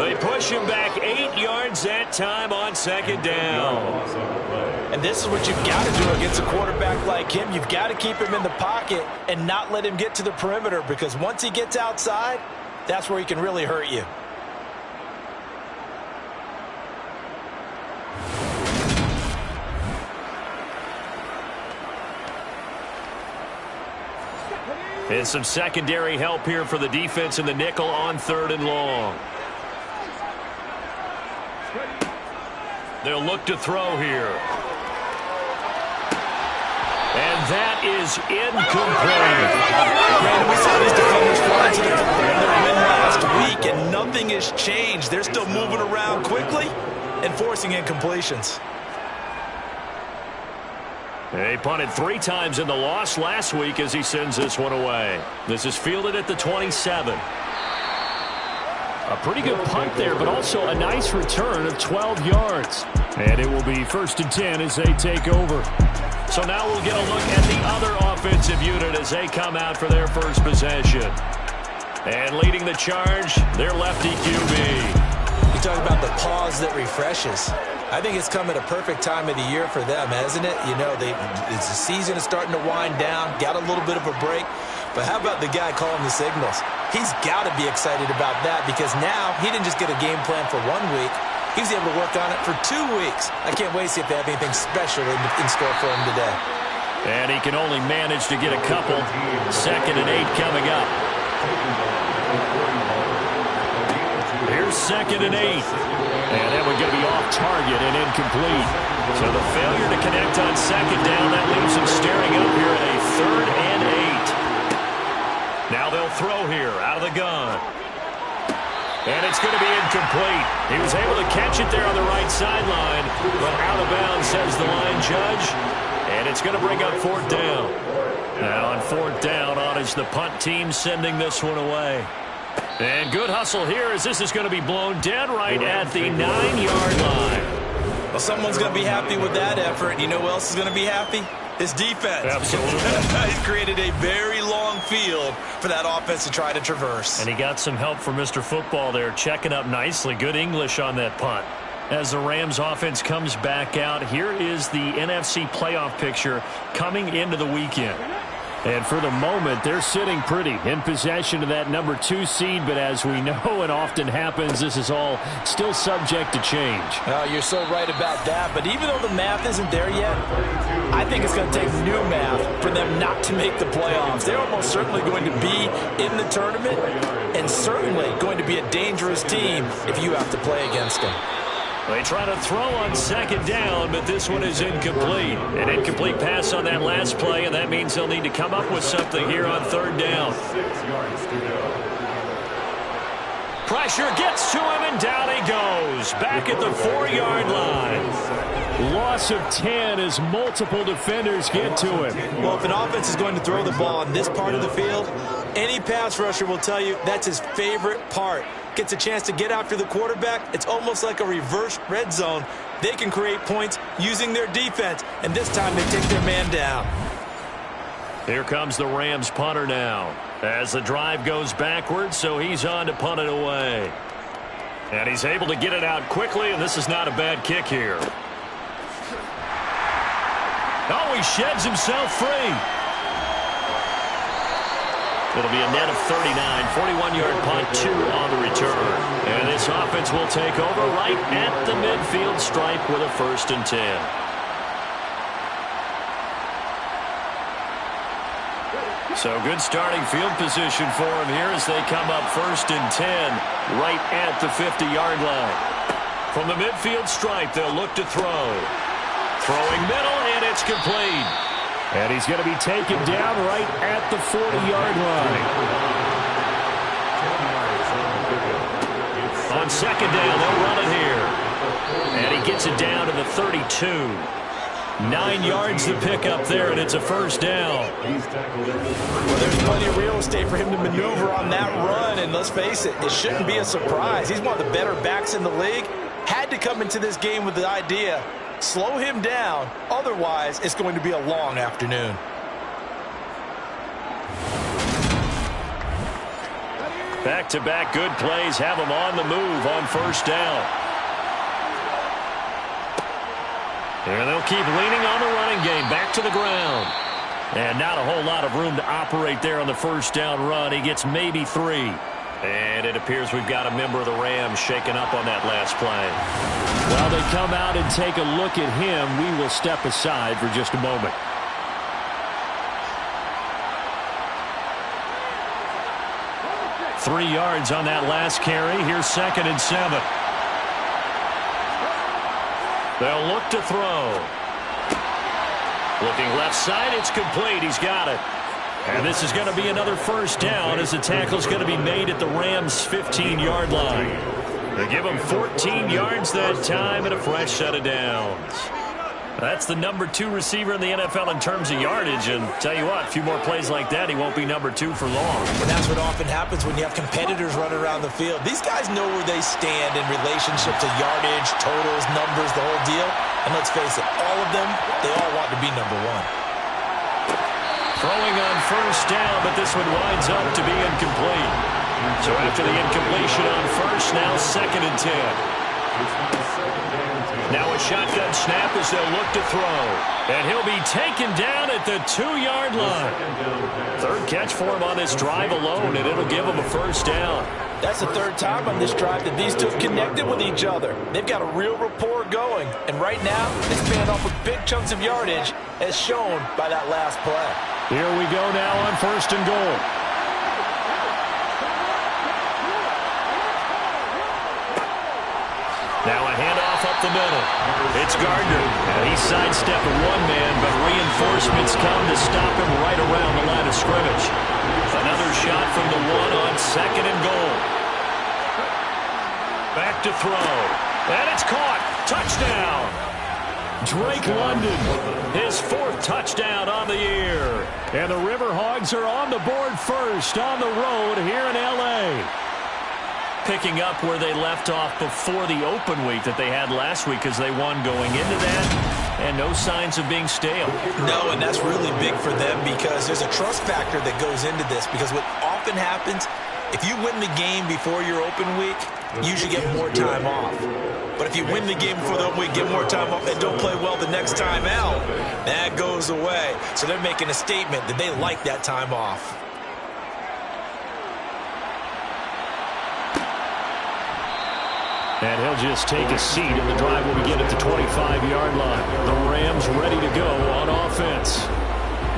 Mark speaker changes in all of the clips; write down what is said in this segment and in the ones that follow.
Speaker 1: They push him back 8 yards that time on second down.
Speaker 2: And this is what you've got to do against a quarterback like him. You've got to keep him in the pocket and not let him get to the perimeter, because once he gets outside, that's where he can really hurt you.
Speaker 1: And some secondary help here for the defense in the nickel on 3rd and long. They'll look to throw here. And that is incomplete.
Speaker 2: Man, we saw these defenders fly to their win last week, and nothing has changed. They're still moving around quickly and forcing incompletions.
Speaker 1: They punted 3 times in the loss last week as he sends this one away. This is fielded at the 27. A pretty good punt there, but also a nice return of 12 yards. And it will be 1st and 10 as they take over. So now we'll get a look at the other offensive unit as they come out for their first possession. And leading the charge, their lefty QB.
Speaker 2: You talk about the pause that refreshes. I think it's come at a perfect time of the year for them, hasn't it? You know, the season is starting to wind down, got a little bit of a break. But how about the guy calling the signals? He's got to be excited about that, because now he didn't just get a game plan for 1 week. He was able to work on it for 2 weeks. I can't wait to see if they have anything special in store for him today.
Speaker 1: And he can only manage to get a couple. 2nd and 8 coming up. Here's 2nd and 8. And that one's going to be off target and incomplete. So the failure to connect on 2nd down, that leaves him staring up here at a 3rd and 8. Now they'll throw here out of the gun. And it's going to be incomplete. He was able to catch it there on the right sideline, but out of bounds, says the line judge. And it's going to bring up 4th down. Now on 4th down, on is the punt team sending this one away. And good hustle here as this is going to be blown dead right at the 9-yard line.
Speaker 2: Well, someone's going to be happy with that effort. You know who else is going to be happy? His defense.
Speaker 1: Absolutely.
Speaker 2: He's created a very long field for that offense to try to traverse.
Speaker 1: And he got some help from Mr. Football there, checking up nicely. Good English on that punt. As the Rams offense comes back out, here is the NFC playoff picture coming into the weekend. And for the moment, they're sitting pretty in possession of that number 2 seed. But as we know, it often happens, this is all still subject to change.
Speaker 2: Oh, you're so right about that. But even though the math isn't there yet, I think it's going to take new math for them not to make the playoffs. They're almost certainly going to be in the tournament, and certainly going to be a dangerous team if you have to play against them.
Speaker 1: They try to throw on 2nd down, but this one is incomplete. An incomplete pass on that last play, and that means they'll need to come up with something here on 3rd down. Pressure gets to him, and down he goes. Back at the 4-yard line. Loss of 10 as multiple defenders get to him.
Speaker 2: Well, if an offense is going to throw the ball on this part of the field, any pass rusher will tell you that's his favorite part. Gets a chance to get after the quarterback. It's almost like a reverse red zone. They can create points using their defense, and this time they take their man down.
Speaker 1: Here comes the Rams punter now as the drive goes backwards, so he's on to punt it away. And he's able to get it out quickly, and this is not a bad kick here. Oh, he sheds himself free. It'll be a net of 39, 41-yard punt, 2 on the return. And this offense will take over right at the midfield stripe with a 1st and 10. So good starting field position for him here as they come up 1st and 10 right at the 50-yard line. From the midfield stripe, they'll look to throw. Throwing middle, and it's complete. And he's going to be taken down right at the 40-yard line. On 2nd down, they'll run it here. And he gets it down to the 32. 9 yards to pick up there, and it's a 1st down.
Speaker 2: Well, there's plenty of real estate for him to maneuver on that run, and let's face it, it shouldn't be a surprise. He's one of the better backs in the league. Had to come into this game with the idea, slow him down, otherwise it's going to be a long afternoon.
Speaker 1: Back-to-back good plays have them on the move on first down. And they'll keep leaning on the running game. Back to the ground. And not a whole lot of room to operate there on the first down run. He gets maybe 3. And it appears we've got a member of the Rams shaken up on that last play. While they come out and take a look at him, we will step aside for just a moment. Three yards on that last carry. Here's 2nd and 7. They'll look to throw. Looking left side, it's complete. He's got it. And this is going to be another first down as the tackle is going to be made at the Rams' 15-yard line. They give him 14 yards that time and a fresh set of downs. That's the number 2 receiver in the NFL in terms of yardage. And tell you what, a few more plays like that, he won't be number 2 for long.
Speaker 2: And that's what often happens when you have competitors running around the field. These guys know where they stand in relationship to yardage, totals, numbers, the whole deal. And let's face it, all of them, they all want to be number 1.
Speaker 1: Throwing on first down, but this one winds up to be incomplete. So after the incompletion on first, now 2nd and 10. Now a shotgun snap as they'll look to throw. And he'll be taken down at the 2-yard line. Third catch for him on this drive alone, and it'll give him a first down.
Speaker 2: That's the 3rd time on this drive that these two have connected with each other. They've got a real rapport going. And right now, it's paying off with big chunks of yardage, as shown by that last play.
Speaker 1: Here we go now on 1st and goal. Now a handoff up the middle. It's Gardner. And he sidestepped one man, but reinforcements come to stop him right around the line of scrimmage. Another shot from the 1 on 2nd and goal. Back to throw. And it's caught. Touchdown. Drake London, his 4th touchdown on the year. And the River Hogs are on the board first on the road here in L.A. Picking up where they left off before the open week that they had last week as they won going into that. And no signs of being stale.
Speaker 2: No, and that's really big for them because there's a trust factor that goes into this. Because what often happens, if you win the game before your open week, you usually get more time off. But if you win the game before the open week, get more time off, and don't play well the next time out, that goes away. So they're making a statement that they like that time off.
Speaker 1: And he'll just take a seat, and the drive will begin at the 25-yard line. The Rams ready to go on offense.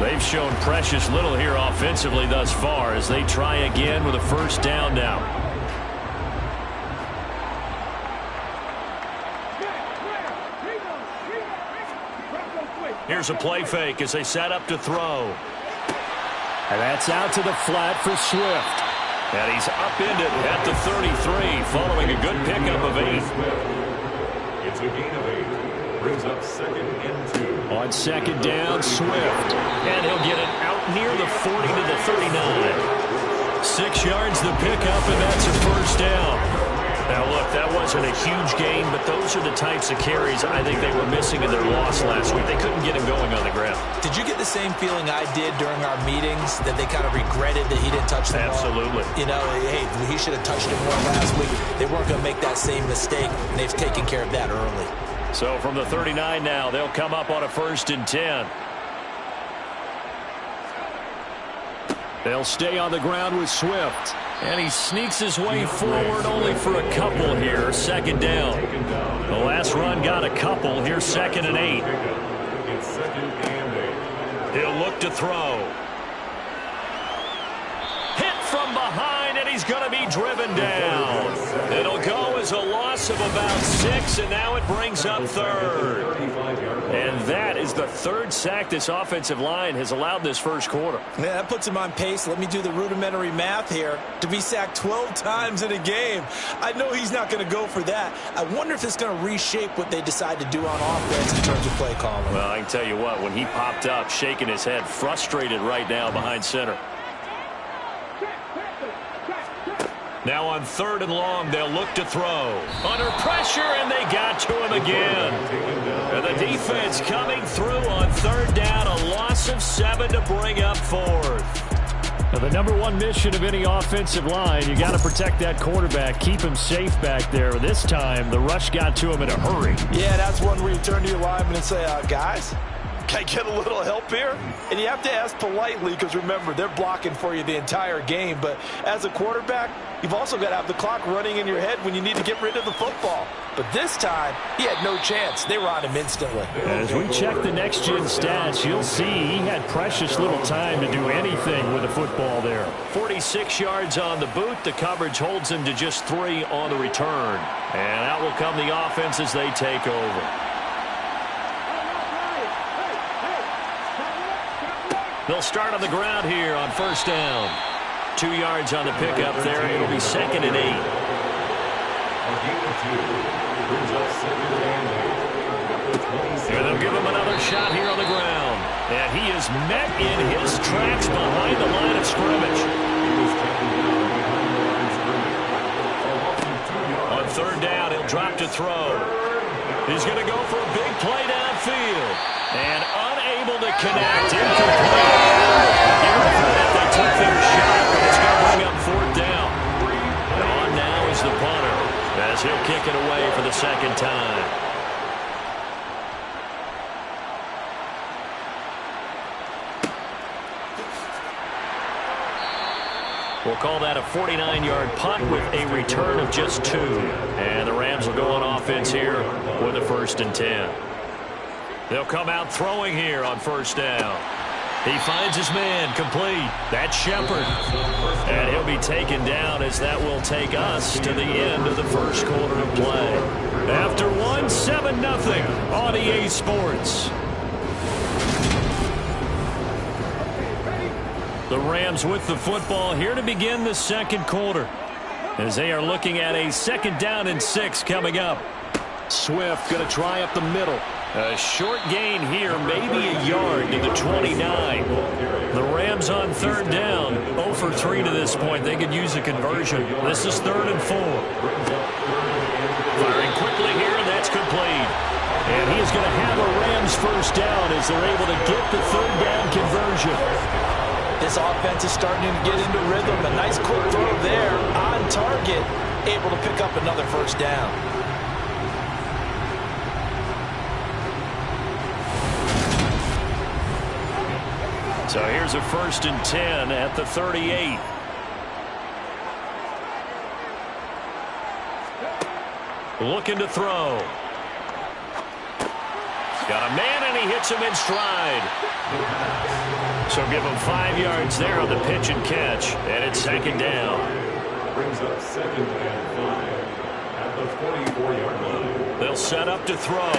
Speaker 1: They've shown precious little here offensively thus far as they try again with a first down now. Here's a play fake as they set up to throw. And that's out to the flat for Swift. And he's upended at the 33 following a good pickup of 8.
Speaker 3: It's a gain of 8. Brings up 2nd and 2.
Speaker 1: On 2nd down, Swift. And he'll get it out near the 40 to the 39. 6 yards the pickup, and that's a first down. Now, look, that wasn't a huge gain, but those are the types of carries I think they were missing in their loss last week. They couldn't get him going on the ground.
Speaker 2: Did you get the same feeling I did during our meetings, that they kind of regretted that he didn't touch the ball?
Speaker 1: Absolutely.
Speaker 2: You know, hey, he should have touched it more last week. They weren't going to make that same mistake, and they've taken care of that early.
Speaker 1: So from the 39 now, they'll come up on a 1st and 10. They'll stay on the ground with Swift. And he sneaks his way forward only for a couple here. 2nd down. The last run got a couple. Here's 2nd and 8.
Speaker 3: It's 2nd and 8.
Speaker 1: He'll look to throw. Hit from behind, and he's going to be driven down. It'll go as a loss of about 6, and now it brings up 3rd. And that is the 3rd sack this offensive line has allowed this first quarter.
Speaker 2: Yeah, that puts him on pace. Let me do the rudimentary math here. To be sacked 12 times in a game, I know he's not going to go for that. I wonder if it's going to reshape what they decide to do on offense in terms of play calling.
Speaker 1: Well, I can tell you what, when he popped up, shaking his head, frustrated right now behind center. Now on 3rd and long, they'll look to throw. Under pressure, and they got to him again. And the defense coming through on 3rd down, a loss of 7 to bring up 4th. Now, the number one mission of any offensive line, you got to protect that quarterback, keep him safe back there. This time, the rush got to him in a hurry.
Speaker 2: Yeah, that's one where you turn to your lineman and say, guys, can I get a little help here? And you have to ask politely because, remember, they're blocking for you the entire game. But as a quarterback, you've also got to have the clock running in your head when you need to get rid of the football. But this time, he had no chance. They were on him instantly.
Speaker 1: As we check the next-gen stats, you'll see he had precious little time to do anything with the football there. 46 yards on the boot. The coverage holds him to just 3 on the return. And out will come the offense as they take over. They'll start on the ground here on first down. 2 yards on the pickup there. It'll be 2nd and 8. And they'll give him another shot here on the ground. And he is met in his tracks behind the line of scrimmage. On third down, he'll drop to throw. He's going to go for a big play downfield. And unable to connect. Incomplete. Give him credit. They took their shot, but it's going to bring up fourth down. And on now is the punter, as he'll kick it away for the second time. We'll call that a 49-yard punt with a return of just 2. And the Rams will go on offense here with a 1st and 10. They'll come out throwing here on first down. He finds his man complete. That's Shepard. And he'll be taken down as that will take us to the end of the first quarter of play. After 7-0 on EA Sports. The Rams with the football here to begin the second quarter, as they are looking at a 2nd down and 6 coming up. Swift going to try up the middle. A short gain here, maybe a yard to the 29. The Rams on third down, 0 for 3 to this point. They could use a conversion. This is 3rd and 4. Firing quickly here, and that's complete. And he is going to have a Rams first down as they're able to get the 3rd down conversion.
Speaker 2: This offense is starting to get into rhythm. A nice quick throw there on target, able to pick up another first down.
Speaker 1: So here's a 1st and 10 at the 38. Looking to throw. Got a man, and he hits him in stride. So give him 5 yards there on the pitch and catch, and it's 2nd down.
Speaker 3: Brings up 2nd and 5 at the 44-yard line.
Speaker 1: They'll set up to throw.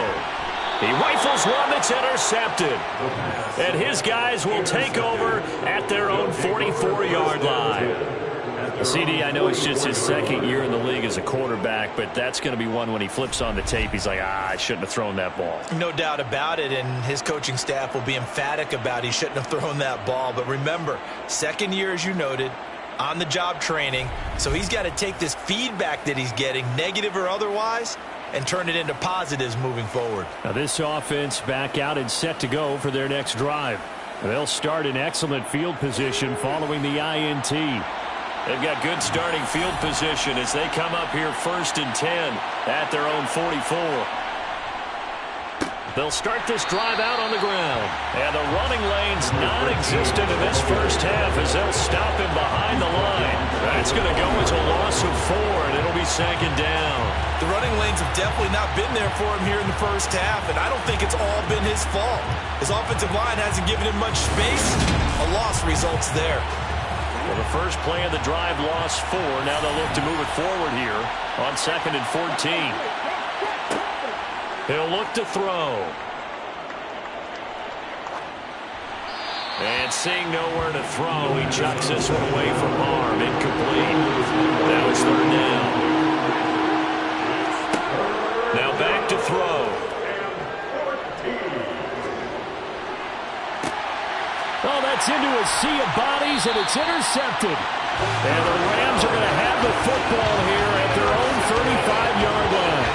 Speaker 1: He rifles one that's intercepted. And his guys will take over at their own 44-yard line. CD, I know it's just his 2nd year in the league as a quarterback, but that's going to be one when he flips on the tape, he's like, I shouldn't have thrown that ball.
Speaker 2: No doubt about it, and his coaching staff will be emphatic about he shouldn't have thrown that ball. But remember, 2nd year, as you noted, on-the-job training, so he's got to take this feedback that he's getting, negative or otherwise, and turn it into positives moving forward.
Speaker 1: Now this offense back out and set to go for their next drive. They'll start in excellent field position following the INT. They've got good starting field position as they come up here 1st and 10 at their own 44. They'll start this drive out on the ground. And the running lane's non-existent in this first half as they'll stop him behind the line. That's going to go as a loss of 4, and it'll be 2nd down.
Speaker 2: The running lanes have definitely not been there for him here in the first half, and I don't think it's all been his fault. His offensive line hasn't given him much space. A loss results there.
Speaker 1: Well, the first play of the drive lost 4. Now they'll look to move it forward here on 2nd and 14. He'll look to throw. And seeing nowhere to throw, he chucks this one away from harm. Incomplete. Now it's 3rd down. Now back to throw. Oh, that's into a sea of bodies, and it's intercepted. And the Rams are going to have the football here at their own 35-yard line.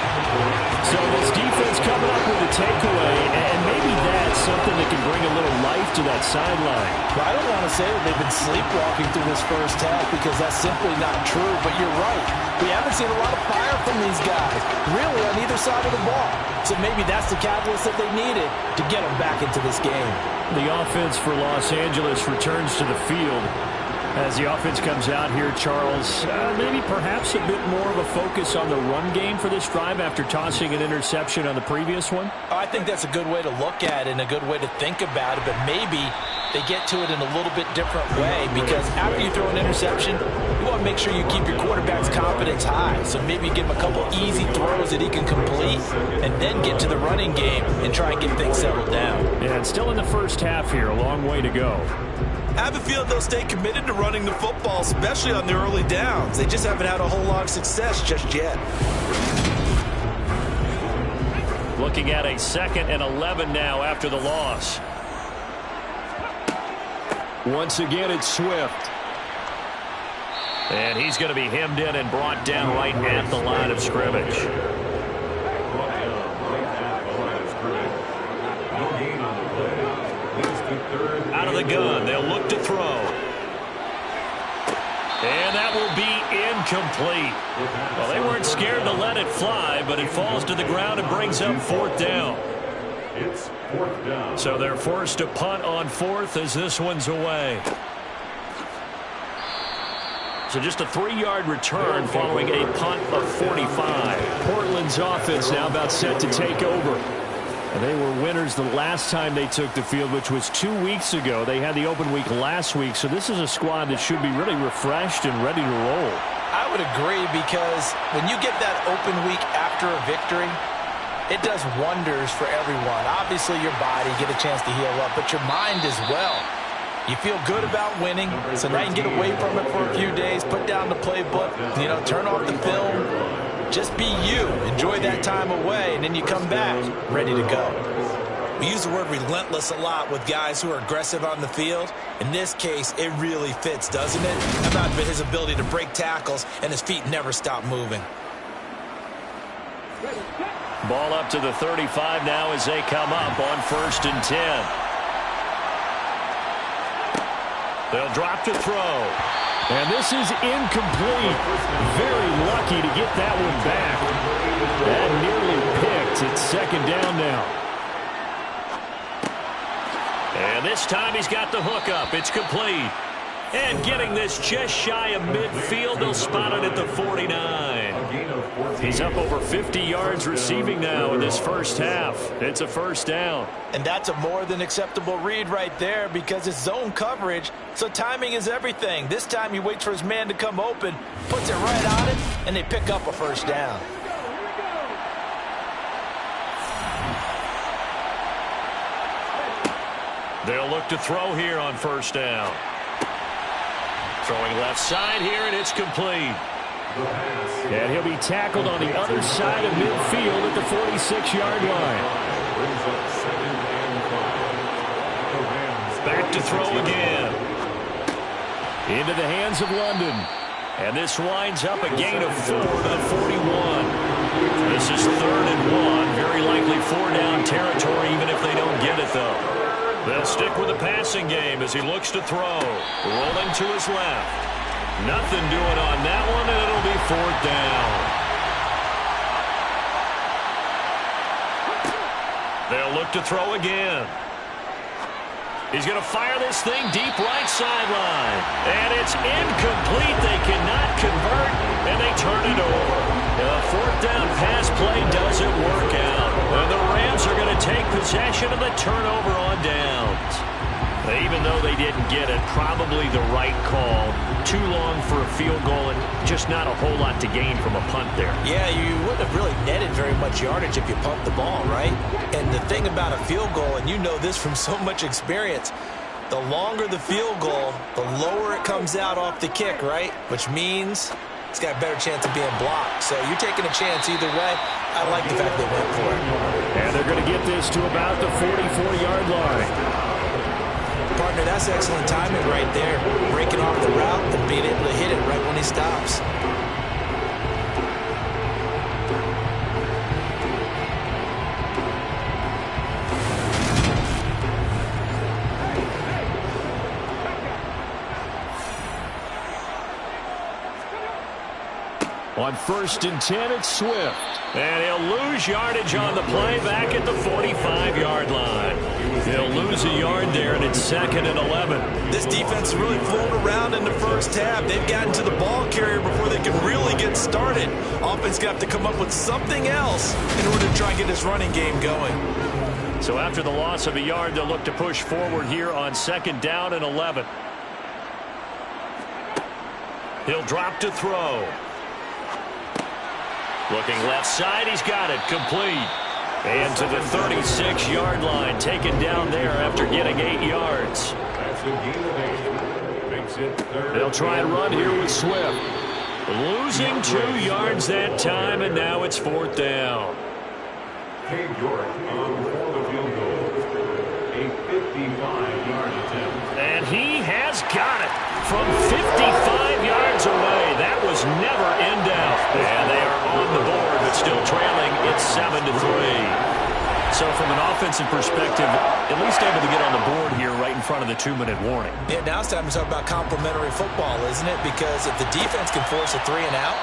Speaker 1: So this defense coming up with a takeaway, and maybe that's something that can bring a little life to that sideline.
Speaker 2: Well, I don't want to say that they've been sleepwalking through this first half because that's simply not true, but you're right. We haven't seen a lot of fire from these guys, really, on either side of the ball. So maybe that's the catalyst that they needed to get them back into this game.
Speaker 1: The offense for Los Angeles returns to the field. As the offense comes out here, Charles, maybe perhaps a bit more of a focus on the run game for this drive after tossing an interception on the previous one?
Speaker 2: I think that's a good way to look at it and a good way to think about it, but maybe they get to it in a little bit different way because after you throw an interception, you want to make sure you keep your quarterback's confidence high. So maybe you give him a couple easy throws that he can complete and then get to the running game and try and get things settled down.
Speaker 1: Yeah, it's still in the first half here, a long way to go.
Speaker 2: I have a feeling they'll stay committed to running the football, especially on the early downs. They just haven't had a whole lot of success just yet.
Speaker 1: Looking at a 2nd and 11 now after the loss. Once again, it's Swift. And he's going to be hemmed in and brought down right at the line of scrimmage. Out of the gun, they'll look to throw. And that will be incomplete. Well, they weren't scared to let it fly, but it falls to the ground and brings up 4th down.
Speaker 3: It's 4th down.
Speaker 1: So they're forced to punt on 4th as this one's away. So just a 3-yard return following a punt of 45. Portland's offense now about set to take over. And they were winners the last time they took the field, which was 2 weeks ago. They had the open week last week, so this is a squad that should be really refreshed and ready to roll.
Speaker 2: I would agree because when you get that open week after a victory, it does wonders for everyone. Obviously, your body, get a chance to heal up, but your mind as well. You feel good about winning, so now you can get away from it for a few days, put down the playbook, turn off the film. Just be you. Enjoy that time away, and then you come back ready to go. We use the word relentless a lot with guys who are aggressive on the field. In this case, it really fits, doesn't it? About his ability to break tackles, and his feet never stop moving.
Speaker 1: Ball up to the 35 now as they come up on 1st and 10. They'll drop to throw. And this is incomplete. Very lucky to get that one back. That nearly picked. It's 2nd down now. And this time he's got the hook up. It's complete. And getting this just shy of midfield, they'll spot it at the 49. He's up over 50 yards receiving now in this first half. It's a 1st down.
Speaker 2: And that's a more than acceptable read right there because it's zone coverage, so timing is everything. This time he waits for his man to come open, puts it right on it, and they pick up a 1st down.
Speaker 1: They'll look to throw here on 1st down. Throwing left side here, and it's complete. And he'll be tackled on the other side of midfield at the 46-yard line. Back to throw again. Into the hands of London. And this winds up a gain of 4 to the 41. This is 3rd and 1. Very likely 4-down territory, even if they don't get it, though. They'll stick with the passing game as he looks to throw. Rolling to his left. Nothing doing on that one, and it'll be 4th down. They'll look to throw again. He's going to fire this thing deep right sideline. And it's incomplete. They cannot convert, and they turn it over. The 4th down pass play doesn't work out. And the Rams are going to take possession of the turnover on downs. Even though they didn't get it, probably the right call. Too long for a field goal and just not a whole lot to gain from a punt there.
Speaker 2: Yeah, you wouldn't have really netted very much yardage if you pumped the ball, right? And the thing about a field goal, and you know this from so much experience, the longer the field goal, the lower it comes out off the kick, right? Which means it's got a better chance of being blocked. So you're taking a chance either way. I like the fact they went for it.
Speaker 1: And they're going to get this to about the 44-yard line.
Speaker 2: Partner, that's excellent timing right there. Breaking off the route and being able to hit it right when he stops.
Speaker 1: On 1st and 10, it's Swift. And he'll lose yardage on the play back at the 45-yard line. He'll lose a yard there, and it's 2nd and 11.
Speaker 2: This defense is really flown around in the first half. They've gotten to the ball carrier before they can really get started. Offense got to come up with something else in order to try and get this running game going.
Speaker 1: So after the loss of a yard, they'll look to push forward here on 2nd down and 11. He'll drop to throw. Looking left side, he's got it, complete. And to the 36-yard line, taken down there after getting 8 yards. They'll try and run here with Swift. Losing 2 yards that time, and now it's 4th down.
Speaker 3: Cade York on for the field goal. A 55-yard attempt.
Speaker 1: And he has got it from 55 yards away. That was never in doubt. And they are on the board, but still trailing. It's 7-3. So from an offensive perspective, at least able to get on the board here right in front of the 2-minute warning.
Speaker 2: Yeah, now it's time to talk about complementary football, isn't it? Because if the defense can force a 3 and out,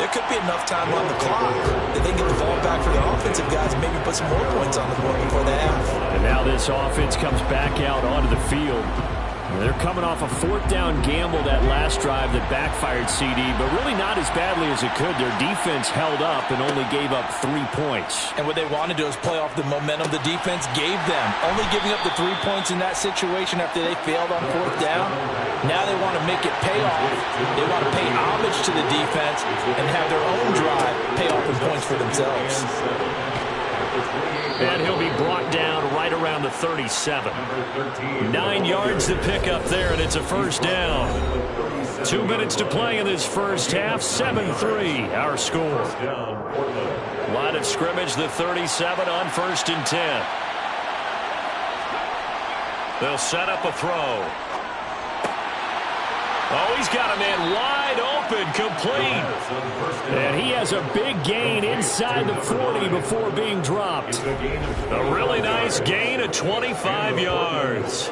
Speaker 2: there could be enough time on the clock that they can get the ball back for the offensive guys and maybe put some more points on the board before the half.
Speaker 1: And now this offense comes back out onto the field. They're coming off a 4th down gamble that last drive that backfired CD, but really not as badly as it could. Their defense held up and only gave up 3 points.
Speaker 2: And what they want to do is play off the momentum the defense gave them. Only giving up the 3 points in that situation after they failed on 4th down. Now they want to make it pay off. They want to pay homage to the defense and have their own drive pay off in points for themselves.
Speaker 1: And he'll be brought down right around the 37. 9 yards to pick up there, and it's a 1st down. 2 minutes to play in this first half. 7-3, our score. Line of scrimmage, the 37 on 1st and 10. They'll set up a throw. Oh, he's got a man wide open, complete. And he has a big gain inside the 40 before being dropped. A really nice gain of 25 yards.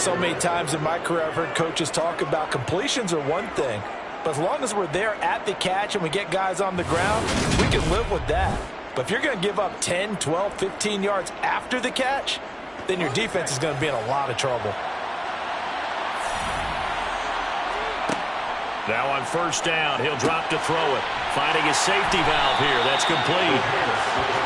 Speaker 2: So many times in my career I've heard coaches talk about completions are one thing, but as long as we're there at the catch and we get guys on the ground, we can live with that. But if you're going to give up 10, 12, 15 yards after the catch, then your defense is going to be in a lot of trouble.
Speaker 1: Now on 1st down, he'll drop to throw it. Finding his safety valve here. That's complete.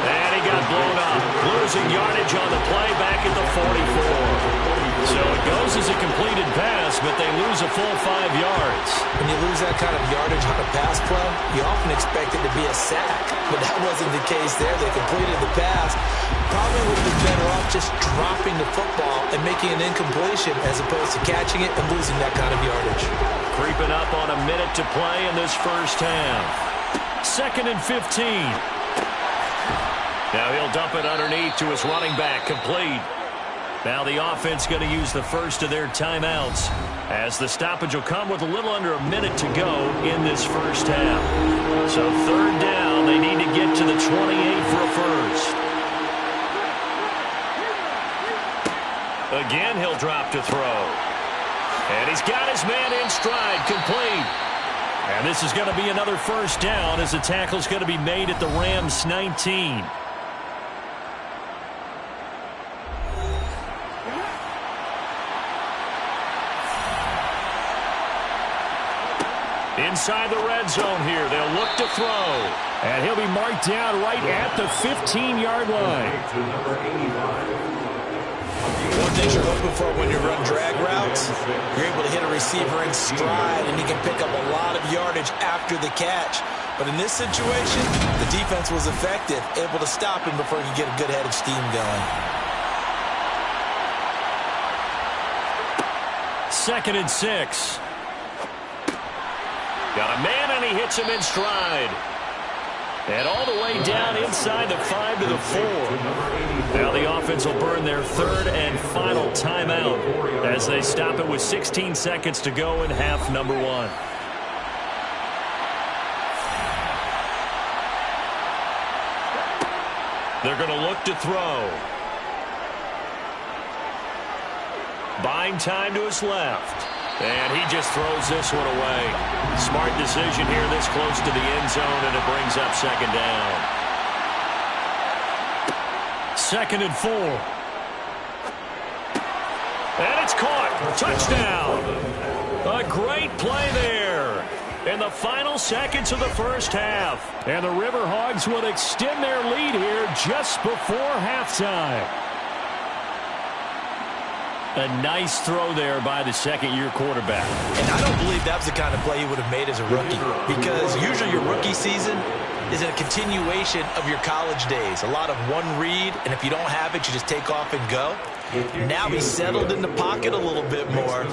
Speaker 1: And he got blown up. Losing yardage on the play back at the 44. So it goes as a completed pass, but they lose a full 5 yards.
Speaker 2: When you lose that kind of yardage on a pass play, you often expect it to be a sack. But that wasn't the case there. They completed the pass. Probably would have been better off just dropping the football and making an incompletion as opposed to catching it and losing that kind of yardage.
Speaker 1: Creeping up on a minute to play in this first half. 2nd and 15. Now he'll dump it underneath to his running back, complete. Now the offense going to use the first of their timeouts as the stoppage will come with a little under a minute to go in this first half. So 3rd down, they need to get to the 28 for a first. Again, he'll drop to throw. And he's got his man in stride, complete. And this is going to be another 1st down as the tackle's going to be made at the Rams' 19. Inside the red zone here, they'll look to throw. And he'll be marked down right at the 15-yard line.
Speaker 2: One thing you're hoping for when you run drag routes, you're able to hit a receiver in stride, and he can pick up a lot of yardage after the catch. But in this situation, the defense was effective, able to stop him before he could get a good head of steam going.
Speaker 1: 2nd and 6. Got a man, and he hits him in stride. And all the way down inside the 5 to the 4. Now the offense will burn their 3rd and final timeout as they stop it with 16 seconds to go in half number 1. They're going to look to throw. Buying time to his left. And he just throws this one away. Smart decision here this close to the end zone, and it brings up second down. 2nd and 4. And it's caught. Touchdown. A great play there in the final seconds of the first half. And the River Hogs will extend their lead here just before halftime. A nice throw there by the second-year quarterback.
Speaker 2: And I don't believe that was the kind of play he would have made as a rookie, because usually your rookie season is a continuation of your college days. A lot of one read, and if you don't have it, you just take off and go. Now he's settled in the pocket a little bit more,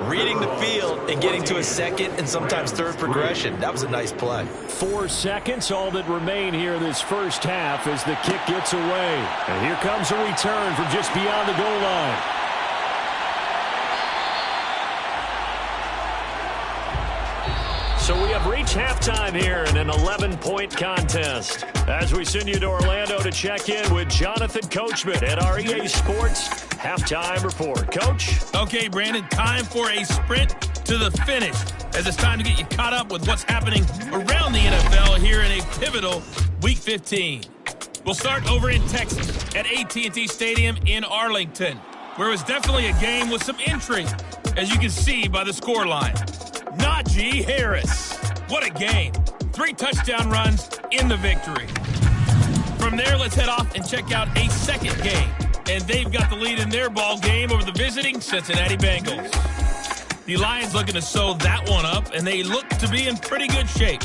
Speaker 2: reading the field and getting to a second and sometimes third progression. That was a nice play.
Speaker 1: 4 seconds, all that remain here this first half as the kick gets away. And here comes a return from just beyond the goal line. So we have reached halftime here in an 11-point contest. As we send you to Orlando to check in with Jonathan Coachman at our EA Sports Halftime Report. Coach?
Speaker 4: Okay, Brandon, time for a sprint to the finish, as it's time to get you caught up with what's happening around the NFL here in a pivotal Week 15. We'll start over in Texas at AT&T Stadium in Arlington, where it was definitely a game with some intrigue, as you can see by the scoreline. Najee Harris. What a game. 3 touchdown runs in the victory. From there, let's head off and check out a second game. And they've got the lead in their ball game over the visiting Cincinnati Bengals. The Lions looking to sew that one up, and they look to be in pretty good shape.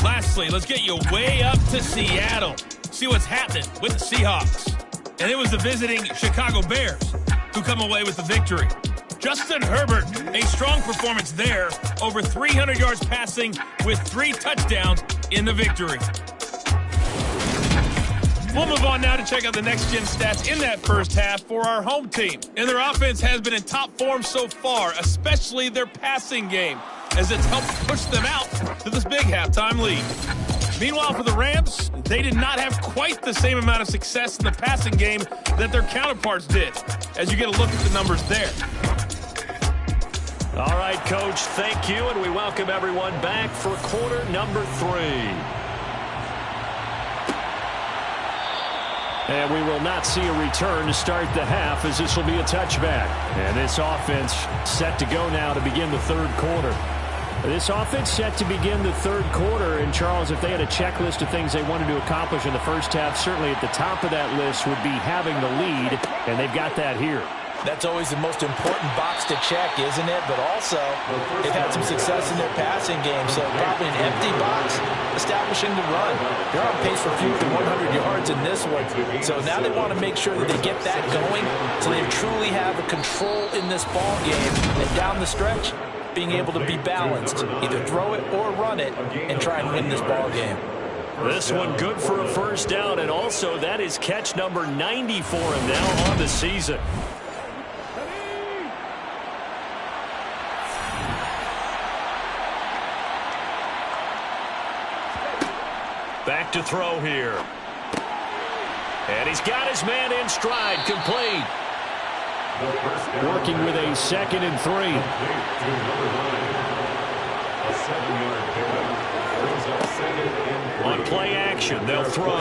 Speaker 4: Lastly, let's get you way up to Seattle. See what's happening with the Seahawks. And it was the visiting Chicago Bears who come away with the victory. Justin Herbert, a strong performance there, over 300 yards passing with 3 touchdowns in the victory. We'll move on now to check out the next-gen stats in that first half for our home team. And their offense has been in top form so far, especially their passing game, as it's helped push them out to this big halftime lead. Meanwhile, for the Rams, they did not have quite the same amount of success in the passing game that their counterparts did, as you get a look at the numbers there.
Speaker 1: All right, Coach, thank you, and we welcome everyone back for quarter number 3. And we will not see a return to start the half, as this will be a touchback. And this offense set to go now to begin the third quarter. This offense set to begin the third quarter, and Charles, if they had a checklist of things they wanted to accomplish in the first half, certainly at the top of that list would be having the lead, and they've got that here.
Speaker 2: That's always the most important box to check, isn't it? But also, they've had some success in their passing game, so probably an empty box, establishing the run. They're on pace for fewer than 100 yards in this one, so now they want to make sure that they get that going so they truly have a control in this ball game, and down the stretch, being able to be balanced, either throw it or run it, and try and win this ball game.
Speaker 1: This one good for a first down, and also that is catch number 90 for him now on the season. Back to throw here. And he's got his man in stride, complete. Working with a 2nd and 3. On play action, they'll throw.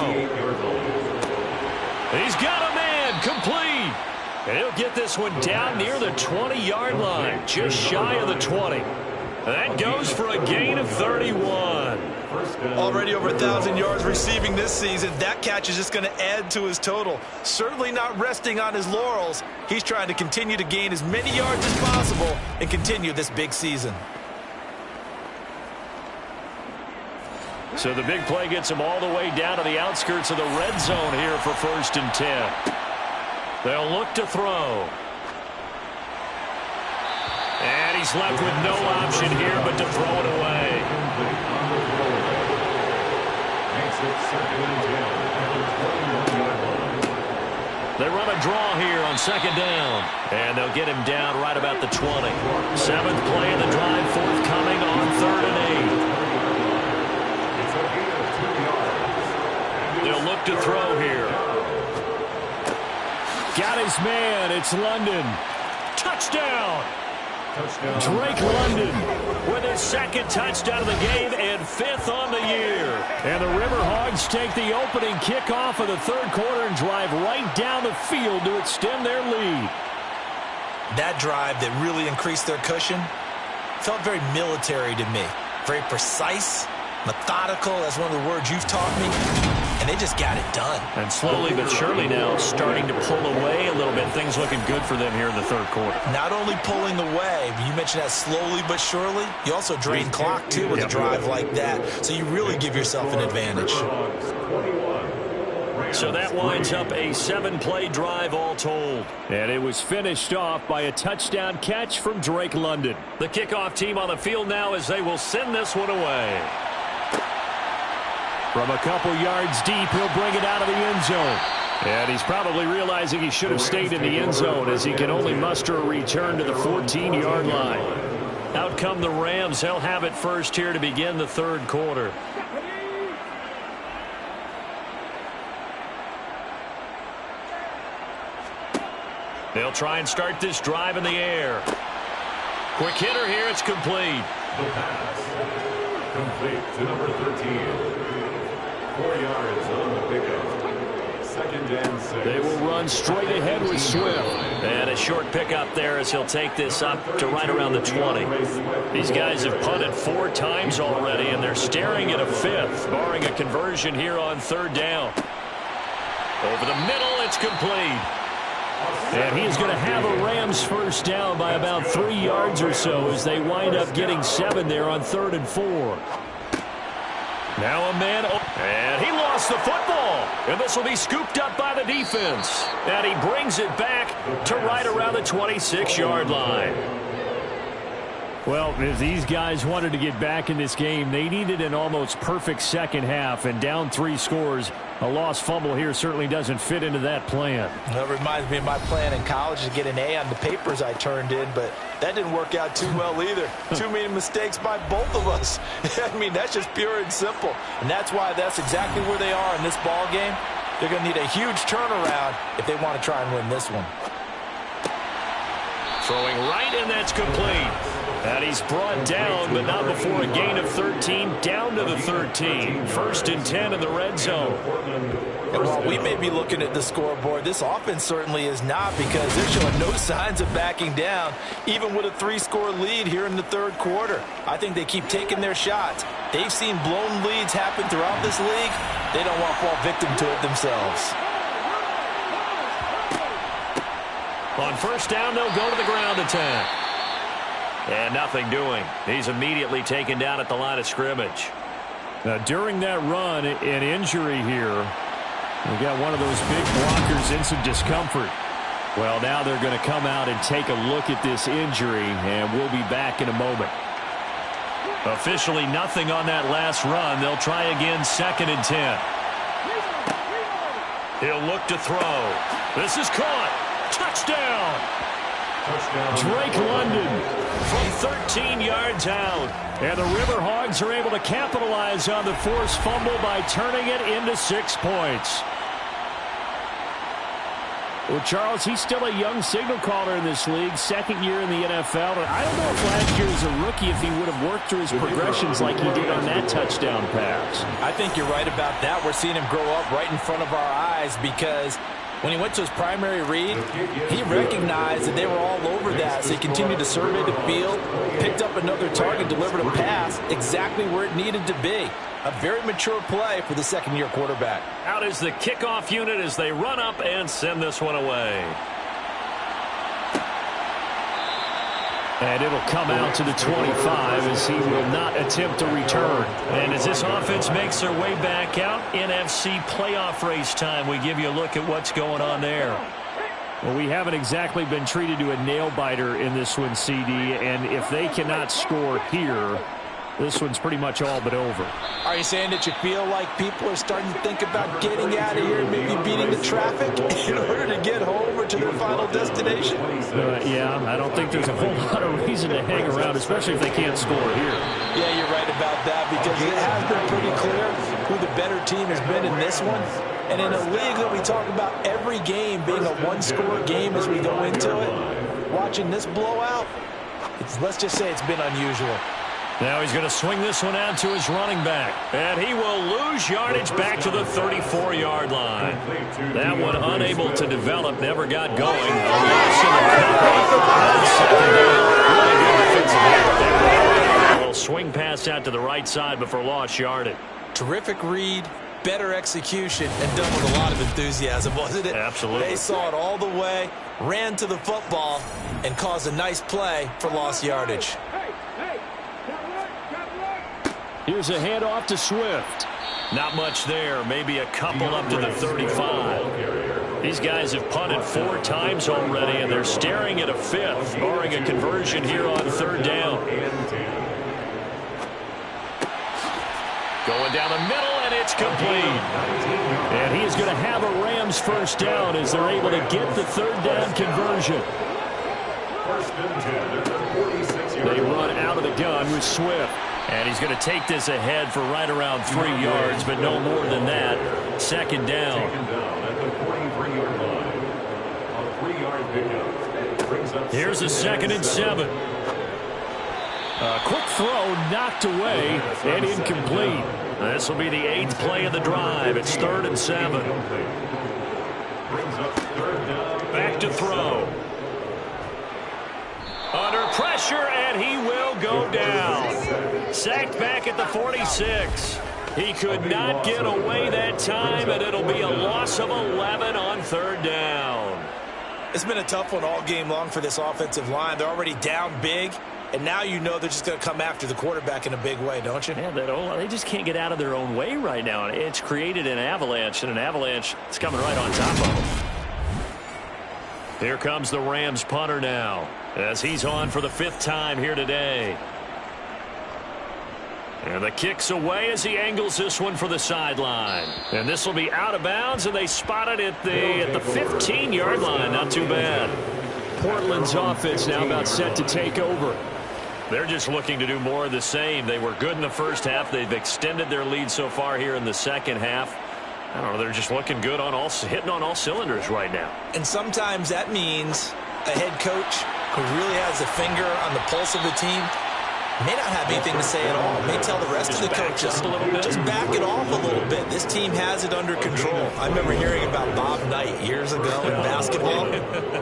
Speaker 1: He's got a man, complete. And he'll get this one down near the 20-yard line, just shy of the 20. That goes for a gain of 31.
Speaker 2: Already over 1,000 yards receiving this season. That catch is just going to add to his total. Certainly not resting on his laurels. He's trying to continue to gain as many yards as possible and continue this big season.
Speaker 1: So the big play gets him all the way down to the outskirts of the red zone here for 1st and 10. They'll look to throw. And he's left with no option here but to throw it away. They run a draw here on 2nd down. And they'll get him down right about the 20. 7th play of the drive forthcoming on 3rd and 8. They'll look to throw here. Got his man. It's London. Touchdown. Drake London with his second touchdown of the game and 5th on the year. And the River Hogs take the opening kickoff of the third quarter and drive right down the field to extend their lead.
Speaker 2: That drive that really increased their cushion felt very military to me. Very precise, methodical, that's one of the words you've taught me. And they just got it done.
Speaker 1: And slowly but surely now starting to pull away a little bit. Things looking good for them here in the third quarter.
Speaker 2: Not only pulling away, but you mentioned that slowly but surely. You also drain clock, too, with a drive like that. So you really give yourself an advantage.
Speaker 1: So that winds up a 7-play drive all told. And it was finished off by a touchdown catch from Drake London. The kickoff team on the field now as they will send this one away. From a couple yards deep, he'll bring it out of the end zone. And he's probably realizing he should have stayed in the end zone as he can only muster a return to the 14-yard line. Out come the Rams. They'll have it first here to begin the third quarter. They'll try and start this drive in the air. Quick hitter here. It's complete.
Speaker 3: The pass. Complete to number 13. 4 yards on the pickup. 2nd and 6.
Speaker 1: They will run straight ahead with Swift. And a short pickup there as he'll take this up to right around the 20. These guys have punted 4 times already, and they're staring at a 5th, barring a conversion here on 3rd down. Over the middle, it's complete. And he's going to have a Rams first down by about 3 yards or so as they wind up getting 7 there on 3rd and 4. Now a man, and he lost the football. And this will be scooped up by the defense. And he brings it back to right around the 26-yard line. Well, if these guys wanted to get back in this game, they needed an almost perfect second half, and down 3 scores. A lost fumble here certainly doesn't fit into that plan.
Speaker 2: That reminds me of my plan in college to get an A on the papers I turned in, but that didn't work out too well either. Too many mistakes by both of us. I mean, that's just pure and simple. And that's why that's exactly where they are in this ball game. They're going to need a huge turnaround if they want to try and win this one.
Speaker 1: Throwing right, and that's complete. And he's brought down, but not before a gain of 13, down to the 13. 1st and 10 in the red zone.
Speaker 2: And while we may be looking at the scoreboard, this offense certainly is not, because they're showing no signs of backing down, even with a 3-score lead here in the third quarter. I think they keep taking their shots. They've seen blown leads happen throughout this league. They don't want to fall victim to it themselves.
Speaker 1: On 1st down, they'll go to the ground attack. And nothing doing. He's immediately taken down at the line of scrimmage. Now, during that run, an injury here. We got one of those big blockers in some discomfort. Well, now they're going to come out and take a look at this injury, and we'll be back in a moment. Officially nothing on that last run. They'll try again, 2nd and 10. He'll look to throw. This is caught. Touchdown! Drake London from 13 yards out. And the River Hogs are able to capitalize on the forced fumble by turning it into 6 points. Well, Charles, he's still a young signal caller in this league, 2nd year in the NFL. And I don't know if last year as a rookie if he would have worked through his progressions like he did on that touchdown pass.
Speaker 2: I think you're right about that. We're seeing him grow up right in front of our eyes, because when he went to his primary read, he recognized that they were all over that, so he continued to survey the field, picked up another target, delivered a pass exactly where it needed to be. A very mature play for the 2nd-year quarterback.
Speaker 1: Out is the kickoff unit as they run up and send this one away. And it'll come out to the 25 as he will not attempt to return. And as this offense makes their way back out, NFC playoff race time, we give you a look at what's going on there. Well, we haven't exactly been treated to a nail-biter in this one, CD, and if they cannot score here, this one's pretty much all but over.
Speaker 2: Are you saying that you feel like people are starting to think about getting out of here and maybe beating the traffic in order to get home or to their final destination?
Speaker 1: Yeah, I don't think there's a whole lot of reason to hang around, especially if they can't score here.
Speaker 2: Yeah, you're right about that, because it has been pretty clear who the better team has been in this one. And in a league that we talk about every game being a 1-score game as we go into it, watching this blowout, let's just say it's been unusual.
Speaker 1: Now he's going to swing this one out to his running back. And he will lose yardage back to the 34-yard line. That one unable to develop, never got going. A loss in the coverage. Second down. Really good defensive effort there. A little swing pass out to the right side before lost yardage.
Speaker 2: Terrific read, better execution, and done with a lot of enthusiasm, wasn't it?
Speaker 1: Absolutely.
Speaker 2: They saw it all the way, ran to the football, and caused a nice play for lost yardage.
Speaker 1: Here's a handoff to Swift. Not much there. Maybe a couple up to the 35. These guys have punted 4 times already, and they're staring at a 5th, barring a conversion here on 3rd down. Going down the middle, and it's complete. And he is going to have a Rams first down as they're able to get the 3rd down conversion. They run out of the gun with Swift. And he's going to take this ahead for right around 3 yards, but no more than that. 2nd down.
Speaker 3: At the 43-yard line. A 3-yard pickup. Brings up
Speaker 1: Here's a 2nd and 7. A quick throw knocked away and incomplete. This will be the 8th play of the drive. It's 3rd and 7.
Speaker 3: Brings up 3rd down.
Speaker 1: Back to throw. Under pressure, and he will go down. Sacked back at the 46. He could not get away that time, and it'll be a loss of 11 on 3rd down.
Speaker 2: It's been a tough one all game long for this offensive line. They're already down big, and now you know they're just going to come after the quarterback in a big way, don't you?
Speaker 1: Yeah, they just can't get out of their own way right now. It's created an avalanche, and an avalanche is coming right on top of them. Here comes the Rams punter now, as he's on for the 5th time here today. And the kick's away as he angles this one for the sideline. And this will be out of bounds, and they spot it at the 15-yard line. Not too bad. Portland's offense now about set to take over. They're just looking to do more of the same. They were good in the first half. They've extended their lead so far here in the second half. I don't know, they're just looking good on hitting on all cylinders right now.
Speaker 2: And sometimes that means a head coach who really has a finger on the pulse of the team may not have anything to say at all. May tell the rest of the coaches, just back it off a little bit. This team has it under control. I remember hearing about Bob Knight years ago in basketball,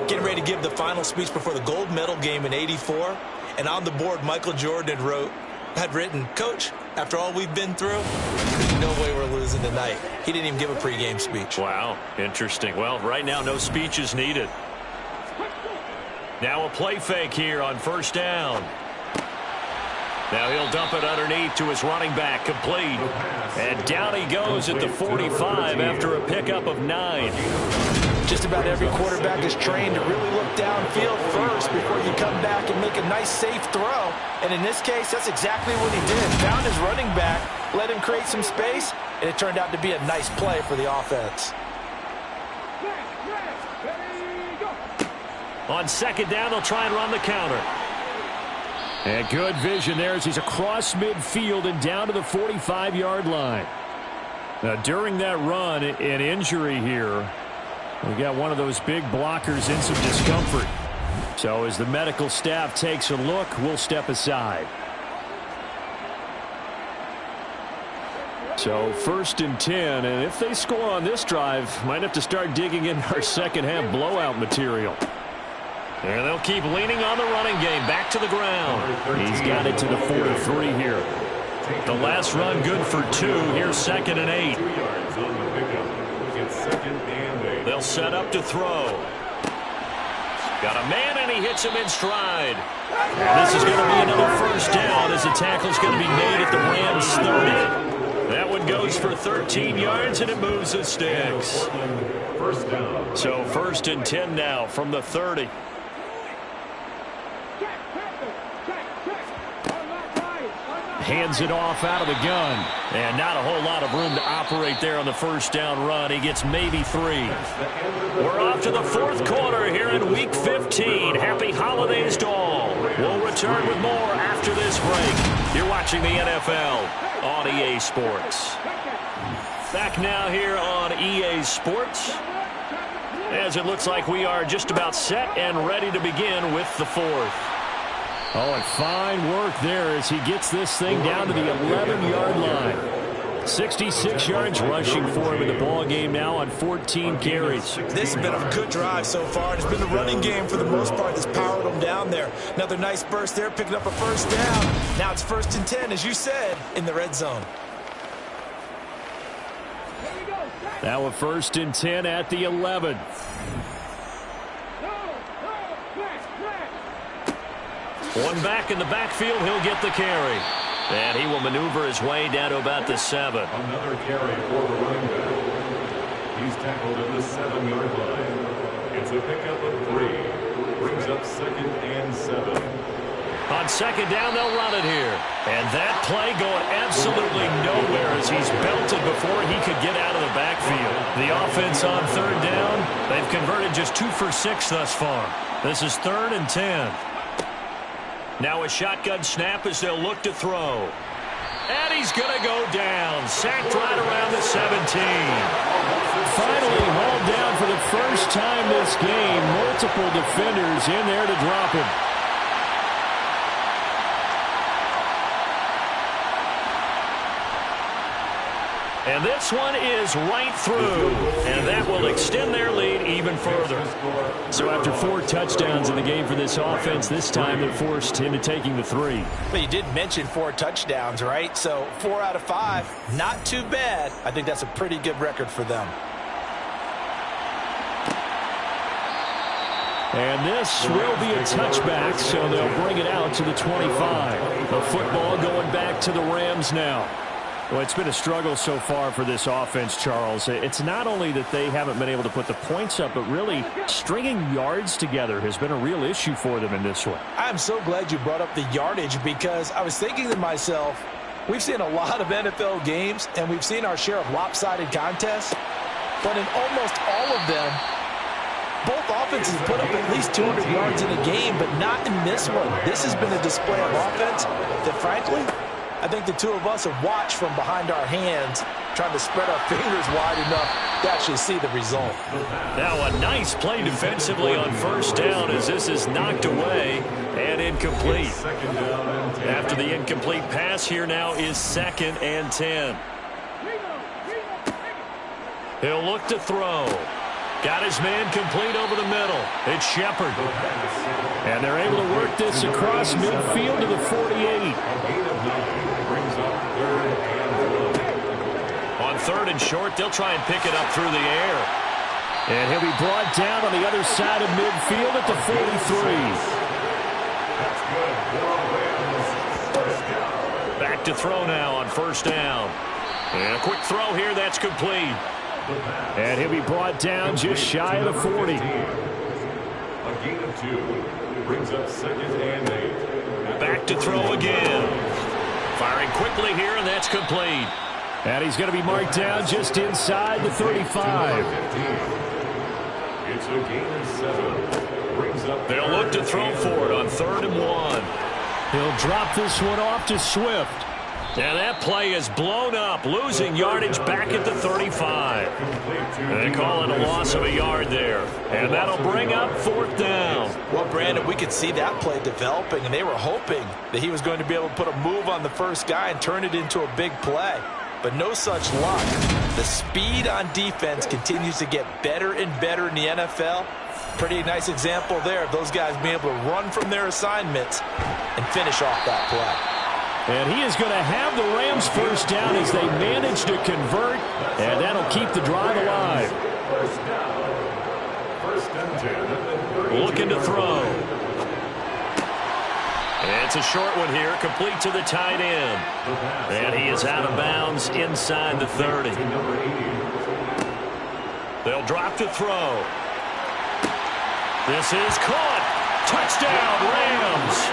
Speaker 2: getting ready to give the final speech before the gold medal game in '84. And on the board, Michael Jordan had written, "Coach, after all we've been through, there's no way we're losing tonight." He didn't even give a pregame speech.
Speaker 1: Wow, interesting. Well, right now, no speech is needed. Now a play fake here on 1st down. Now he'll dump it underneath to his running back, complete. And down he goes at the 45 after a pickup of 9.
Speaker 2: Just about every quarterback is trained to really look downfield first before you come back and make a nice, safe throw. And in this case, that's exactly what he did. Found his running back, let him create some space, and it turned out to be a nice play for the offense.
Speaker 1: On 2nd down, they'll try and run the counter. And good vision there as he's across midfield and down to the 45-yard line. Now, during that run, an injury here. We got one of those big blockers in some discomfort. So as the medical staff takes a look, we'll step aside. So 1st and 10, and if they score on this drive, might have to start digging in our second half blowout material. And they'll keep leaning on the running game. Back to the ground. He's got it to the 43 here. The last run good for 2. Here's 2nd and 8.
Speaker 3: 2 yards on the pickup. It's 2nd and 8.
Speaker 1: They'll set up to throw. Got a man, and he hits him in stride. And this is going to be another 1st down as the tackle's going to be made at the Rams 30. That one goes for 13 yards, and it moves the sticks.
Speaker 3: 1st down.
Speaker 1: So 1st and 10 now from the 30. Hands it off out of the gun. And not a whole lot of room to operate there on the 1st down run. He gets maybe 3. We're off to the 4th quarter here in Week 15. Happy holidays to all. We'll return with more after this break. You're watching the NFL on EA Sports. Back now here on EA Sports, as it looks like we are just about set and ready to begin with the 4th. Oh, and fine work there as he gets this thing down to the 11-yard line. 66 yards rushing for him in the ball game now on 14 carries.
Speaker 2: This has been a good drive so far. It's been the running game for the most part that's powered them down there. Another nice burst there, picking up a first down. Now it's 1st and 10, as you said, in the red zone.
Speaker 1: Now a 1st and 10 at the 11. One back in the backfield, he'll get the carry. And he will maneuver his way down to about the 7.
Speaker 3: Another carry for the running back. He's tackled at the 7-yard line. It's a pickup of 3. Brings up 2nd and 7.
Speaker 1: On 2nd down, they'll run it here. And that play going absolutely nowhere as he's belted before he could get out of the backfield. The offense on 3rd down, they've converted just 2 for 6 thus far. This is 3rd and 10. Now a shotgun snap as they'll look to throw. And he's going to go down. Sacked right around the 17. Finally hauled down for the first time this game. Multiple defenders in there to drop him. And this one is right through, and that will extend their lead even further. So after 4 touchdowns in the game for this offense, this time they're forced into taking the 3.
Speaker 2: But you did mention 4 touchdowns, right? So 4 out of 5, not too bad. I think that's a pretty good record for them.
Speaker 1: And this will be a touchback, so they'll bring it out to the 25. The football going back to the Rams now. Well, it's been a struggle so far for this offense, Charles. It's not only that they haven't been able to put the points up, but really stringing yards together has been a real issue for them in this one.
Speaker 2: I'm so glad you brought up the yardage because I was thinking to myself, we've seen a lot of NFL games and we've seen our share of lopsided contests, but in almost all of them, both offenses put up at least 200 yards in a game, but not in this one. This has been a display of offense that, frankly, I think the two of us have watched from behind our hands, trying to spread our fingers wide enough to actually see the result.
Speaker 1: Now a nice play defensively on 1st down as this is knocked away and incomplete. After the incomplete pass, here now is 2nd and 10. He'll look to throw. Got his man complete over the middle. It's Shepard. And they're able to work this across midfield to the 48. On 3rd and short, they'll try and pick it up through the air. And he'll be brought down on the other side of midfield at the 43. Back to throw now on 1st down. And a quick throw here, that's complete. And he'll be brought down just shy of the 40.
Speaker 3: A gain of 2 brings up 2nd and 8.
Speaker 1: Back to throw again. Firing quickly here, and that's complete. And he's going to be marked down just inside the 35.
Speaker 3: It's a gain of 7. Brings up
Speaker 1: They'll look to throw for it on 3rd and 1. He'll drop this one off to Swift. And that play is blown up, losing yardage back at the 35. And they call it a loss of a yard there. And that'll bring up 4th down.
Speaker 2: Well, Brandon, we could see that play developing, and they were hoping that he was going to be able to put a move on the first guy and turn it into a big play. But no such luck. The speed on defense continues to get better and better in the NFL. Pretty nice example there of those guys being able to run from their assignments and finish off that play.
Speaker 1: And he is going to have the Rams 1st down as they manage to convert, and that'll keep the drive alive.
Speaker 3: 1st and 10.
Speaker 1: Looking to throw. It's a short one here, complete to the tight end. And he is out of bounds inside the 30. They'll drop to throw. This is caught. Touchdown, Rams.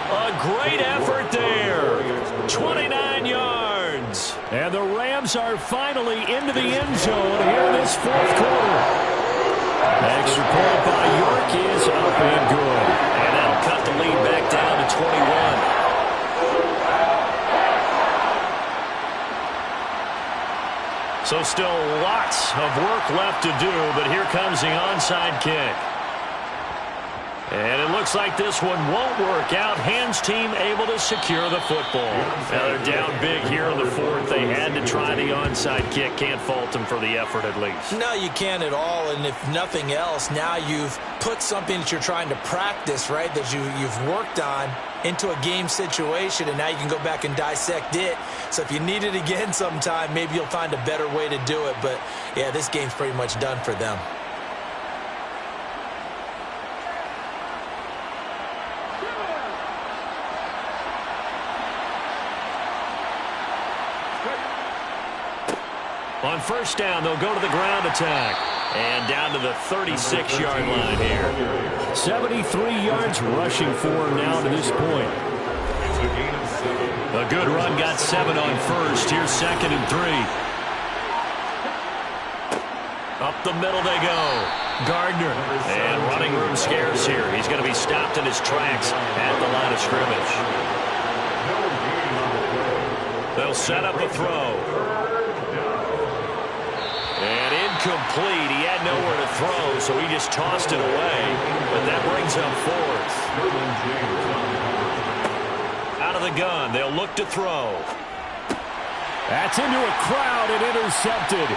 Speaker 1: A great effort there. 29 yards. And the Rams are finally into the end zone here in this 4th quarter. Extra point by York is up and good. And that'll cut the lead back down to 21. So still lots of work left to do, but here comes the onside kick. And it looks like this one won't work out. Hands team able to secure the football. Now they're down big here in the fourth. They had to try the onside kick. Can't fault them for the effort at least.
Speaker 2: No, you can't at all. And if nothing else, now you've put something that you're trying to practice, right, that you've worked on into a game situation, and now you can go back and dissect it. So if you need it again sometime, maybe you'll find a better way to do it. But, yeah, this game's pretty much done for them.
Speaker 1: On first down, they'll go to the ground attack. And down to the 36-yard line here. 73 yards rushing for him now to this point. A good run got 7 on first. Here's 2nd and 3. Up the middle they go. Gardner. And running room scarce here. He's going to be stopped in his tracks at the line of scrimmage. They'll set up a throw. And incomplete. He had nowhere to throw, so he just tossed it away. But that brings up 4th. Out of the gun. They'll look to throw.
Speaker 5: That's into a crowd and intercepted.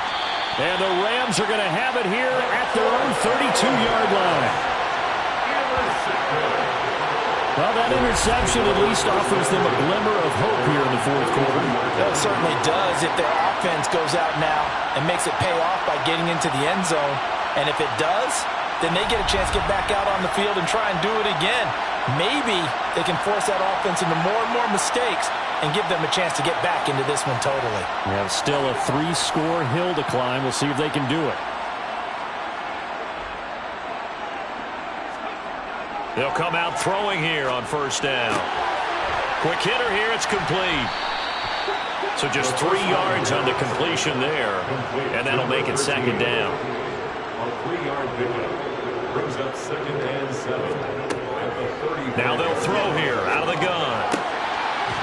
Speaker 5: And the Rams are going to have it here at their own 32-yard line. Well, that interception at least offers them a glimmer of hope here in the fourth quarter.
Speaker 2: Well, it certainly does if their offense goes out now and makes it pay off by getting into the end zone. And if it does, then they get a chance to get back out on the field and try and do it again. Maybe they can force that offense into more and more mistakes and give them a chance to get back into this one totally.
Speaker 5: We have still a 3-score hill to climb. We'll see if they can do it.
Speaker 1: They'll come out throwing here on first down. Quick hitter here. It's complete. So just 3 yards on the completion there. And that'll make it 2nd down.
Speaker 3: A 3-yard pickup brings up 2nd and 7.
Speaker 1: Now they'll throw here out of the gun.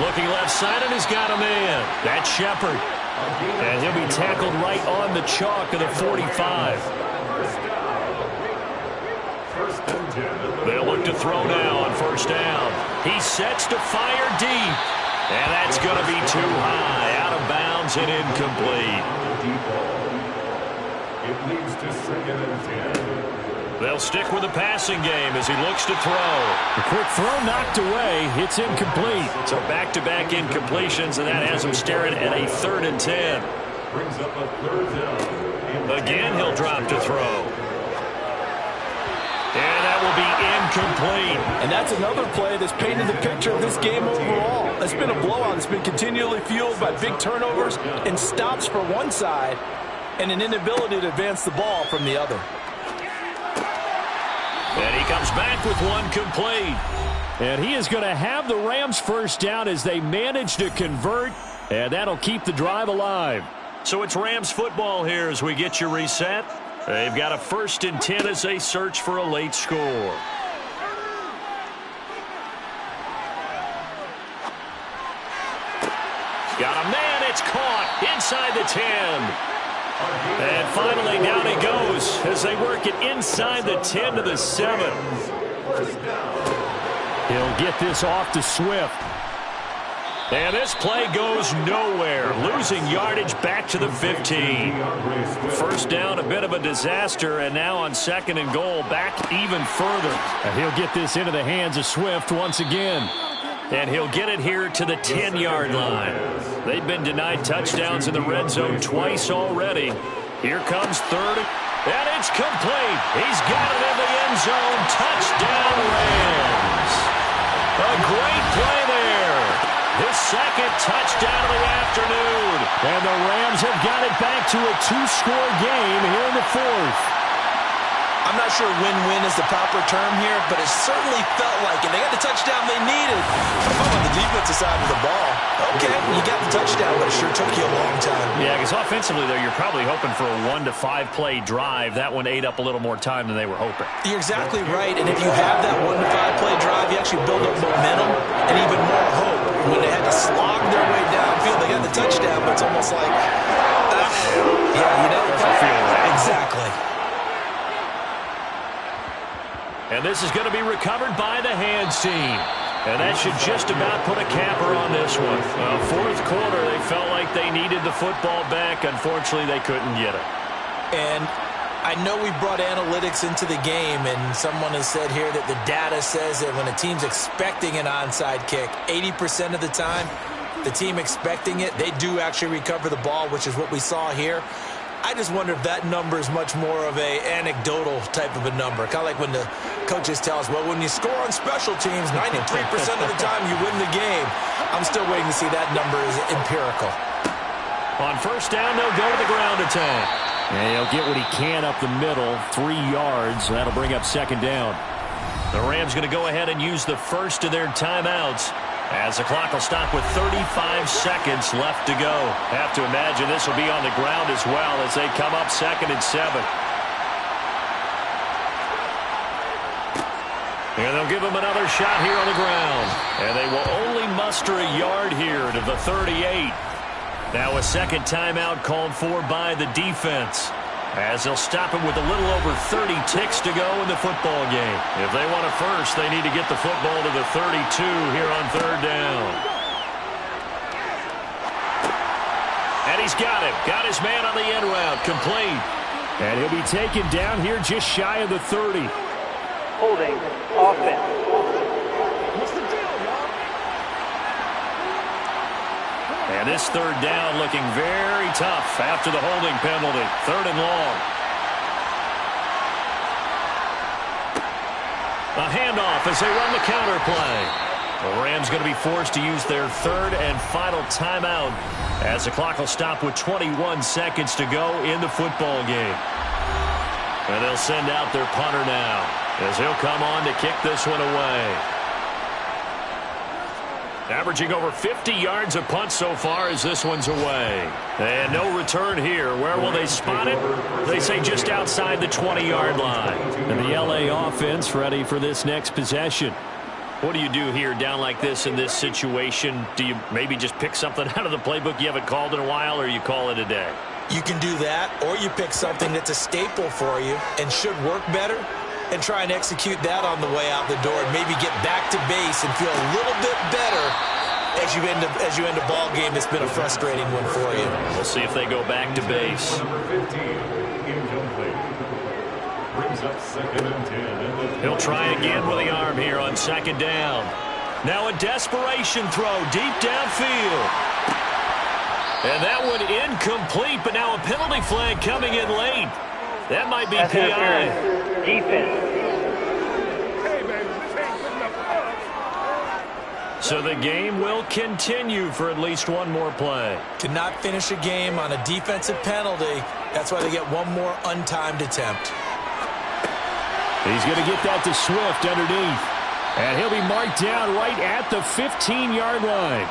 Speaker 1: Looking left side, and he's got a man. That's Shepard. And he'll be tackled right on the chalk of the 45. They'll look to throw now on first down. He sets to fire deep. And that's going to be too high. Out of bounds and incomplete.
Speaker 3: It leads to 2nd and 10.
Speaker 1: They'll stick with the passing game as he looks to throw.
Speaker 5: The quick throw knocked away. It's incomplete.
Speaker 1: So back-to-back incompletions, and that has him staring at a 3rd and 10.
Speaker 3: Brings up a 3rd down.
Speaker 1: Again, he'll drop to throw. And that will be incomplete.
Speaker 6: And that's another play that's painted the picture of this game overall. It's been a blowout. It's been continually fueled by big turnovers and stops for one side and an inability to advance the ball from the other.
Speaker 1: And he comes back with one complete.
Speaker 5: And he is going to have the Rams first down as they manage to convert. And that'll keep the drive alive.
Speaker 1: So it's Rams football here as we get you reset. They've got a 1st and 10 as they search for a late score. Got a man. It's caught inside the 10. And finally down he goes as they work it inside the 10 to the 7.
Speaker 5: He'll get this off to Swift.
Speaker 1: And this play goes nowhere. Losing yardage back to the 15. First down, a bit of a disaster, and now on 2nd and goal, back even further.
Speaker 5: And he'll get this into the hands of Swift once again.
Speaker 1: And he'll get it here to the 10-yard line. They've been denied touchdowns in the red zone twice already. Here comes 3rd, and it's complete. He's got it in the end zone. Touchdown, Rams. A great play there. His 2nd touchdown of the afternoon.
Speaker 5: And the Rams have got it back to a 2-score game here in the 4th.
Speaker 2: I'm not sure win-win is the proper term here, but it certainly felt like it. They got the touchdown they needed. How about the defensive side of the ball? Okay, you got the touchdown, but it sure took you a long time.
Speaker 1: Yeah, because offensively, though, you're probably hoping for a 1 to 5 play drive. That one ate up a little more time than they were hoping.
Speaker 2: You're exactly right, and if you have that 1 to 5 play drive, you actually build up momentum and even more hope. When they had to slog their way downfield, they got the touchdown, but it's almost like, yeah, you know,
Speaker 1: I feel that.
Speaker 2: Exactly.
Speaker 1: And this is going to be recovered by the hands team. And that should just about put a capper on this one. Fourth quarter, they felt like they needed the football back. Unfortunately, they couldn't get it.
Speaker 2: And I know we brought analytics into the game, and someone has said here that the data says that when a team's expecting an onside kick, 80% of the time, the team expecting it, they do actually recover the ball, which is what we saw here. I just wonder if that number is much more of a anecdotal type of a number. Kind of like when the coaches tell us, well, when you score on special teams, 93% of the time you win the game. I'm still waiting to see that number is empirical.
Speaker 1: On first down, they'll go to the ground attack.
Speaker 5: And he'll get what he can up the middle, 3 yards. That'll bring up second down.
Speaker 1: The Rams going to go ahead and use the first of their timeouts, as the clock will stop with 35 seconds left to go. Have to imagine this will be on the ground as well as they come up 2nd and 7. And they'll give them another shot here on the ground. And they will only muster a yard here to the 38. Now a second timeout called for by the defense, as they'll stop him with a little over 30 ticks to go in the football game. If they want a first, they need to get the football to the 32 here on third down. And he's got him. Got his man on the end route. Complete.
Speaker 5: And he'll be taken down here just shy of the 30.
Speaker 7: Holding offense.
Speaker 1: And this third down looking very tough after the holding penalty. 3rd and long. A handoff as they run the counter play. The Rams going to be forced to use their 3rd and final timeout, as the clock will stop with 21 seconds to go in the football game. And they'll send out their punter now, as he'll come on to kick this one away. Averaging over 50 yards a punt so far as this one's away. And no return here. Where will they spot it? They say just outside the 20-yard line.
Speaker 5: And the LA offense ready for this next possession.
Speaker 1: What do you do here down like this in this situation? Do you maybe just pick something out of the playbook you haven't called in a while, or you call it a day?
Speaker 2: You can do that, or you pick something that's a staple for you and should work better, and try and execute that on the way out the door, and maybe get back to base and feel a little bit better as you end a ball game that's been a frustrating one for you.
Speaker 1: We'll see if they go back to base.
Speaker 3: Number 15, incomplete. Brings up 2nd and 10.
Speaker 1: He'll try again with the arm here on 2nd down. Now a desperation throw deep downfield. And that one incomplete, but now a penalty flag coming in late. That might be PI.
Speaker 7: Defense.
Speaker 1: So the game will continue for at least one more play.
Speaker 2: Cannot finish a game on a defensive penalty. That's why they get one more untimed attempt.
Speaker 5: He's going to get that to Swift underneath. And he'll be marked down right at the 15-yard line.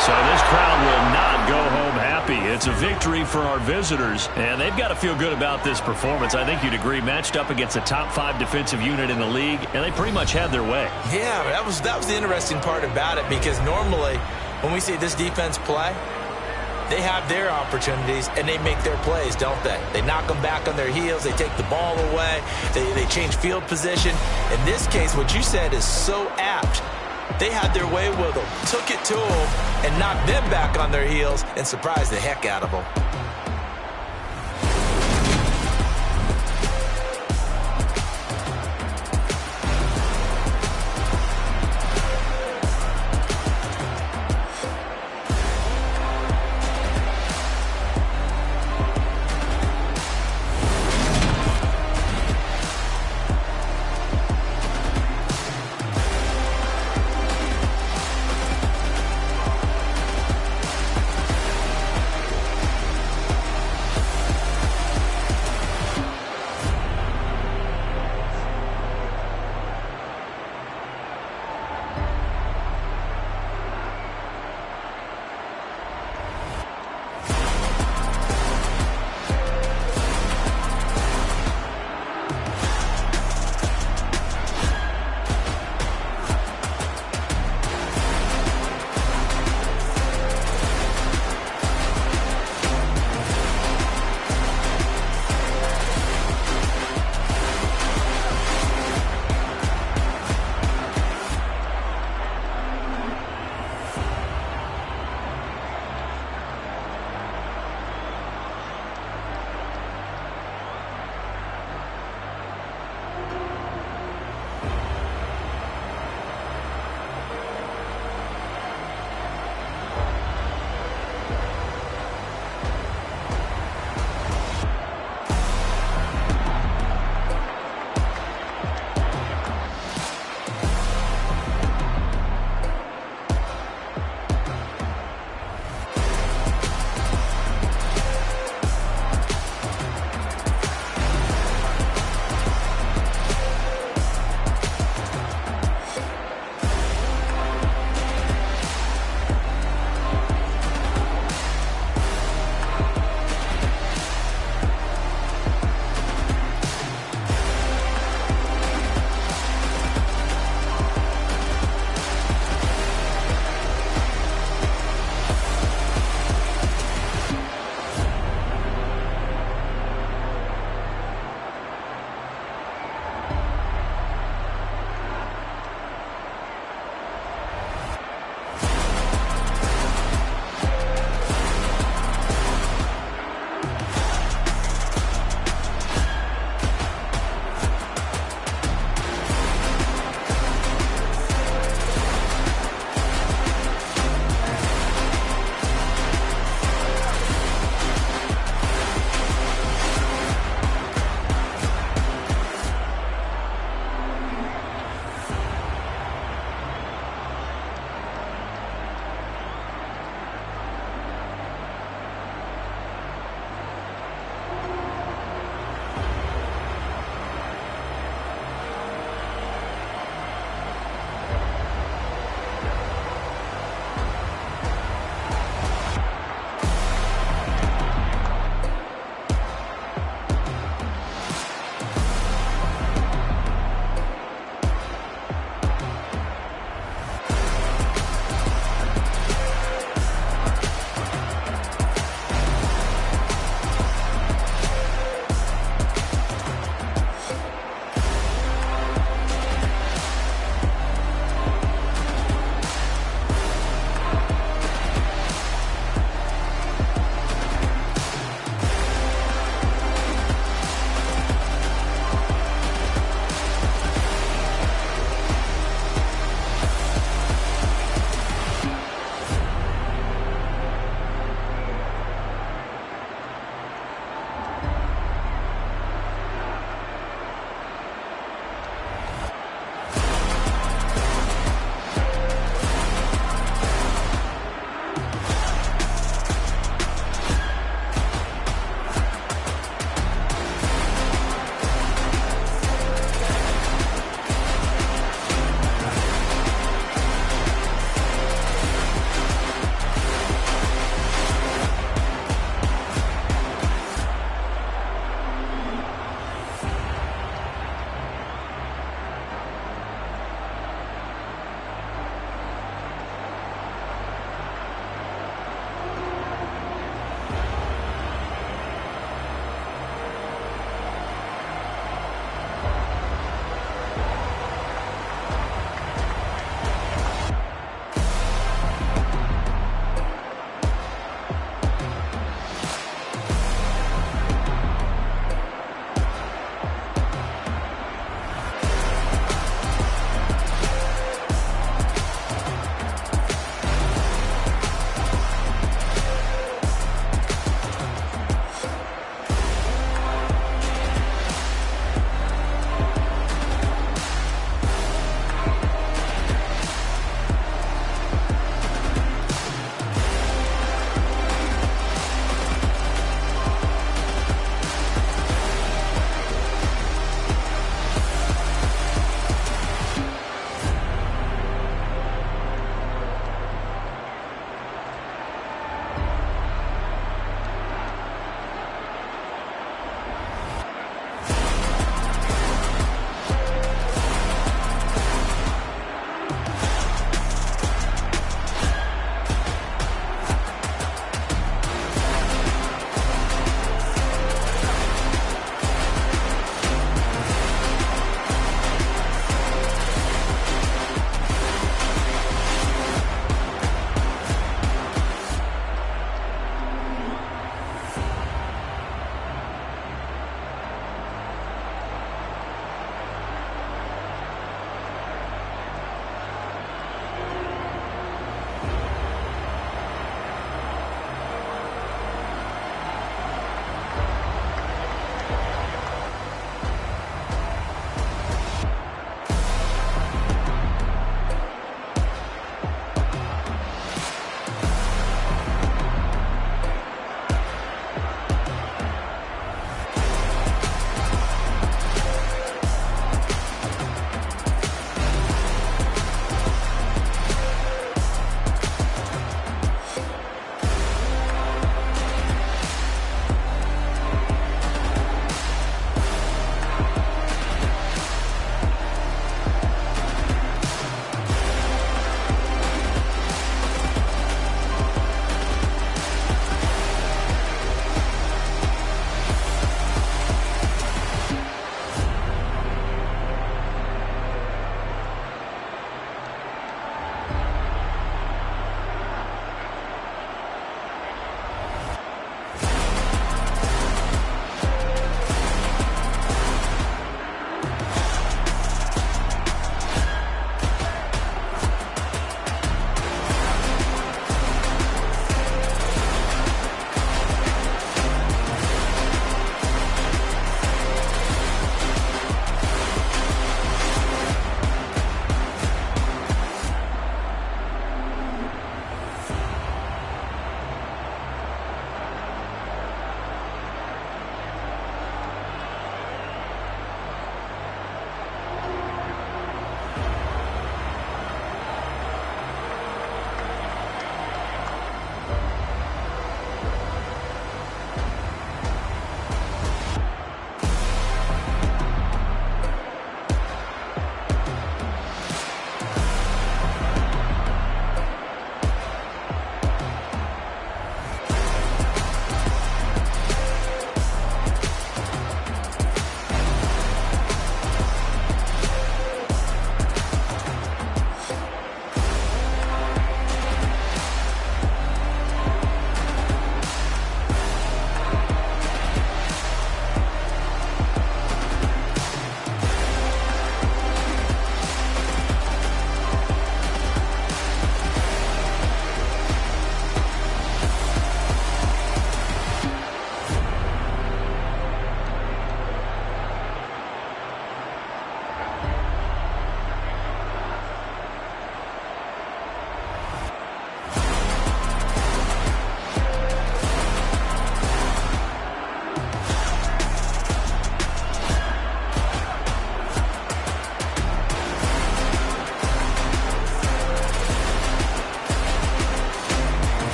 Speaker 1: So this crowd will not go home happy. It's a victory for our visitors, and they've got to feel good about this performance. I think you'd agree, matched up against a top 5 defensive unit in the league, and they pretty much had their way.
Speaker 2: Yeah, that was the interesting part about it, because normally when we see this defense play, they have their opportunities and they make their plays, don't they? They knock them back on their heels. They take the ball away. They change field position. In this case, what you said is so apt. They had their way with them, took it to them, and knocked them back on their heels and surprised the heck out of them.